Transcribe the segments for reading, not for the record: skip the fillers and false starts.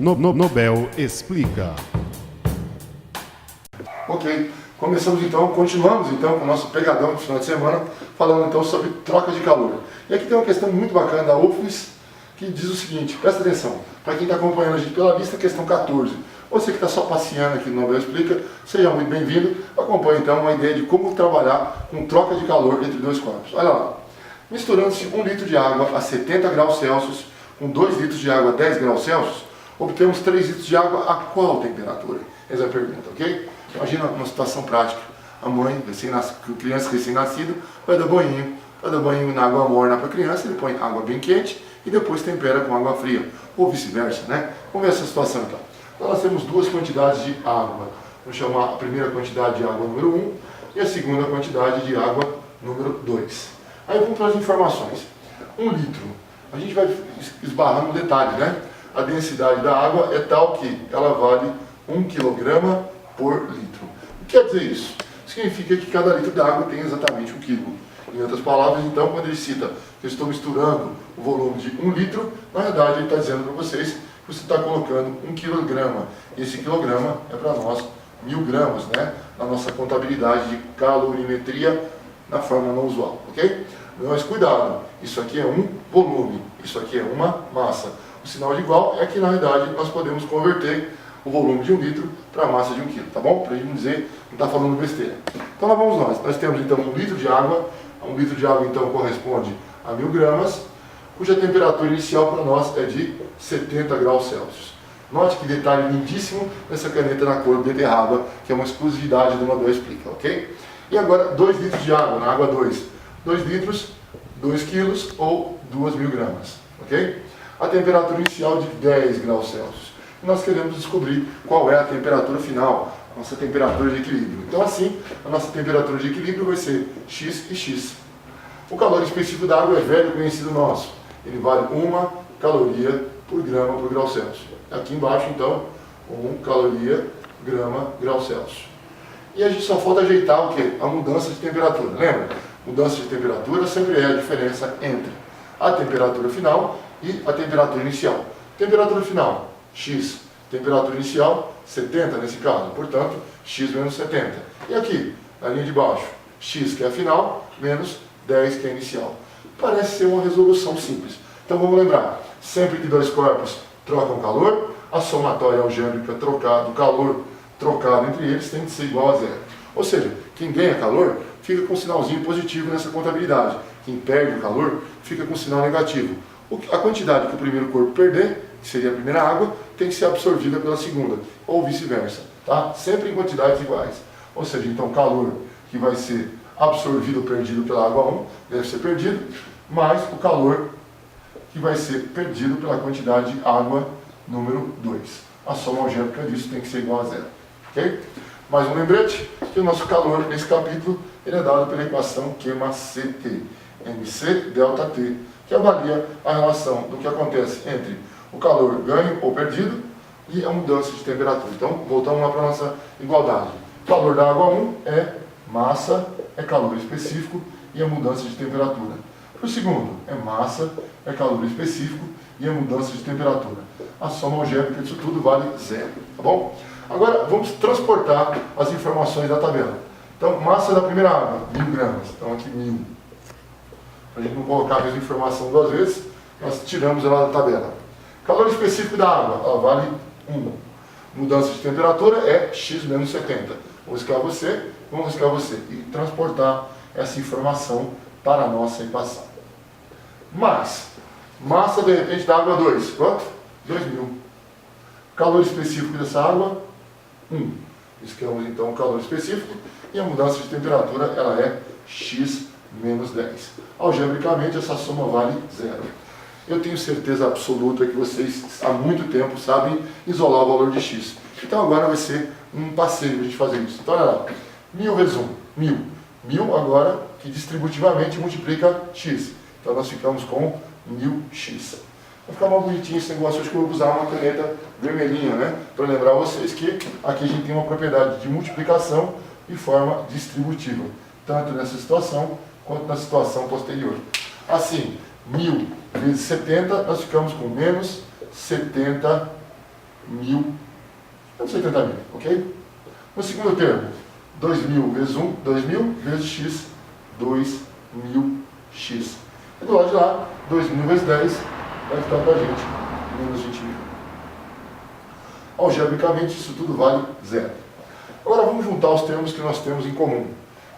Nobel explica. Ok, continuamos então com o nosso pegadão de final de semana, falando então sobre troca de calor. E aqui tem uma questão muito bacana da UFMS, que diz o seguinte, presta atenção, para quem está acompanhando a gente pela lista, questão 14. Você que está só passeando aqui no Nobel Explica, seja muito bem-vindo. Acompanhe então uma ideia de como trabalhar com troca de calor entre dois corpos. Olha lá, misturando-se 1 litro de água a 70 graus Celsius com 2 litros de água a 10 graus Celsius, obtemos 3 litros de água a qual temperatura? Essa é a pergunta, ok? Imagina uma situação prática. A mãe, criança recém-nascida, vai dar banho na água morna para a criança, ele põe água bem quente e depois tempera com água fria, ou vice-versa, né? Vamos ver essa situação então. Então nós temos duas quantidades de água. Vamos chamar a primeira quantidade de água número 1 e a segunda quantidade de água número 2. Aí vamos para as informações. 1 litro. A gente vai esbarrar no detalhe, né? A densidade da água é tal que ela vale 1 kg por litro. O que quer dizer isso? Significa que cada litro de água tem exatamente 1 kg. Em outras palavras, então, quando ele cita que eu estou misturando o volume de 1 litro, na verdade ele está dizendo para vocês que você está colocando 1 kg. E esse quilograma é para nós 1000 gramas, né? Na nossa contabilidade de calorimetria na forma não usual, ok? Mas cuidado, isso aqui é um volume, isso aqui é uma massa. O sinal de igual é que, na verdade, nós podemos converter o volume de 1 litro para a massa de 1 kg, tá bom? Para a gente não dizer, não está falando besteira. Então lá vamos nós. Nós temos então 1 litro de água. 1 litro de água então corresponde a 1000 gramas, cuja temperatura inicial para nós é de 70 graus Celsius. Note que detalhe lindíssimo nessa caneta na cor beterraba, que é uma exclusividade do Nobel Explica, ok? E agora 2 litros de água, na água 2. 2 litros, 2 quilos ou 2000 gramas, ok? A temperatura inicial de 10 graus Celsius. E nós queremos descobrir qual é a temperatura final, a nossa temperatura de equilíbrio. Então assim, a nossa temperatura de equilíbrio vai ser X e X. O calor específico da água é velho conhecido nosso. Ele vale 1 caloria por grama por grau Celsius. Aqui embaixo, então, 1 caloria grama grau Celsius. E a gente só falta ajeitar o quê? A mudança de temperatura. Lembra? Mudança de temperatura sempre é a diferença entre a temperatura final e a temperatura inicial. Temperatura final, X. Temperatura inicial, 70 nesse caso. Portanto, X menos 70. E aqui, na linha de baixo, X que é a final, menos 10 que é a inicial. Parece ser uma resolução simples. Então vamos lembrar, sempre que dois corpos trocam calor, a somatória algébrica do calor trocado entre eles tem que ser igual a zero. Ou seja, quem ganha calor fica com um sinalzinho positivo nessa contabilidade. Quem perde o calor fica com um sinal negativo. A quantidade que o primeiro corpo perder, que seria a primeira água, tem que ser absorvida pela segunda, ou vice-versa, tá? Sempre em quantidades iguais. Ou seja, então o calor que vai ser absorvido ou perdido pela água 1 deve ser perdido, mais o calor que vai ser perdido pela quantidade de água número 2. A soma algébrica disso tem que ser igual a zero, ok? Mais um lembrete, que o nosso calor nesse capítulo ele é dado pela equação QMACT, MC delta T, que avalia a relação do que acontece entre o calor ganho ou perdido e a mudança de temperatura. Então, voltamos lá para a nossa igualdade. O calor da água 1 é massa, é calor específico e a mudança de temperatura. Para o segundo, é massa, é calor específico e a mudança de temperatura. A soma algébrica disso tudo vale zero, tá bom? Agora, vamos transportar as informações da tabela. Então, massa da primeira água, 1000 gramas. Então, aqui 1000. Para a gente não colocar a mesma informação duas vezes, nós tiramos ela da tabela. Calor específico da água, ela vale 1. Mudança de temperatura é X menos 70. Vamos riscar você e transportar essa informação para a nossa equação. Massa de repente da água 2, quanto? 2000. Calor específico dessa água, 1. Riscamos então o calor específico e a mudança de temperatura ela é X menos 10. Algebricamente essa soma vale zero. Eu tenho certeza absoluta que vocês há muito tempo sabem isolar o valor de X. Então agora vai ser um passeio a gente fazer isso. Então olha lá, 1000 vezes 1, 1000. 1000 agora que distributivamente multiplica X. Então nós ficamos com 1000x. Vai ficar mais bonitinho esse negócio, acho que eu vou usar uma caneta vermelhinha, né? Para lembrar vocês que aqui a gente tem uma propriedade de multiplicação de forma distributiva. Tanto nessa situação quanto na situação posterior. Assim, 1000 vezes 70, nós ficamos com menos 70 1.170.000, ok? No segundo termo, 2.000 vezes 1, 2.000 vezes x, 2.000x. E do lado de lá, 2.000 vezes 10 vai ficar para a gente menos 20.000. Algebricamente, isso tudo vale zero. Agora vamos juntar os termos que nós temos em comum.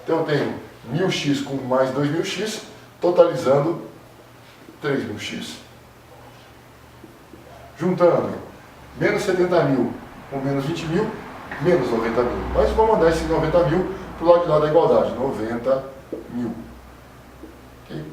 Então eu tenho 1.000x com mais 2.000x, totalizando 3.000x. Juntando menos 70.000 com menos 20.000, menos 90.000. Mas vamos mandar esses 90.000 para o lado de lá da igualdade, 90.000. Okay?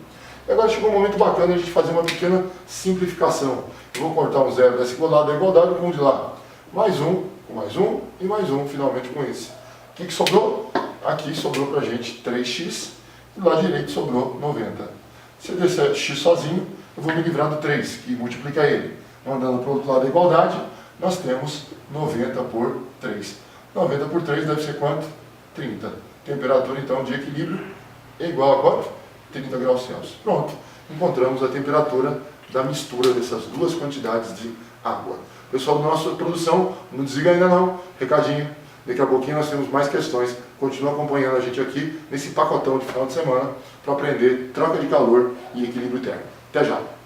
E agora chegou um momento bacana a gente fazer uma pequena simplificação. Eu vou cortar um zero desse lado da igualdade com um de lá. Mais um, com mais um e mais um, finalmente com esse. O que sobrou? Aqui sobrou para a gente 3x e do lado direito sobrou 90. Se eu descer x sozinho, eu vou me livrar do 3, que multiplica ele. Mandando para o outro lado da igualdade, nós temos 90 por 3. 90 por 3 deve ser quanto? 30. Temperatura, então, de equilíbrio é igual a quanto? 30 graus Celsius. Pronto. Encontramos a temperatura da mistura dessas duas quantidades de água. Pessoal da nossa produção, não desliga ainda não. Recadinho. Daqui a pouquinho nós temos mais questões. Continua acompanhando a gente aqui nesse pacotão de final de semana para aprender troca de calor e equilíbrio térmico. Até já!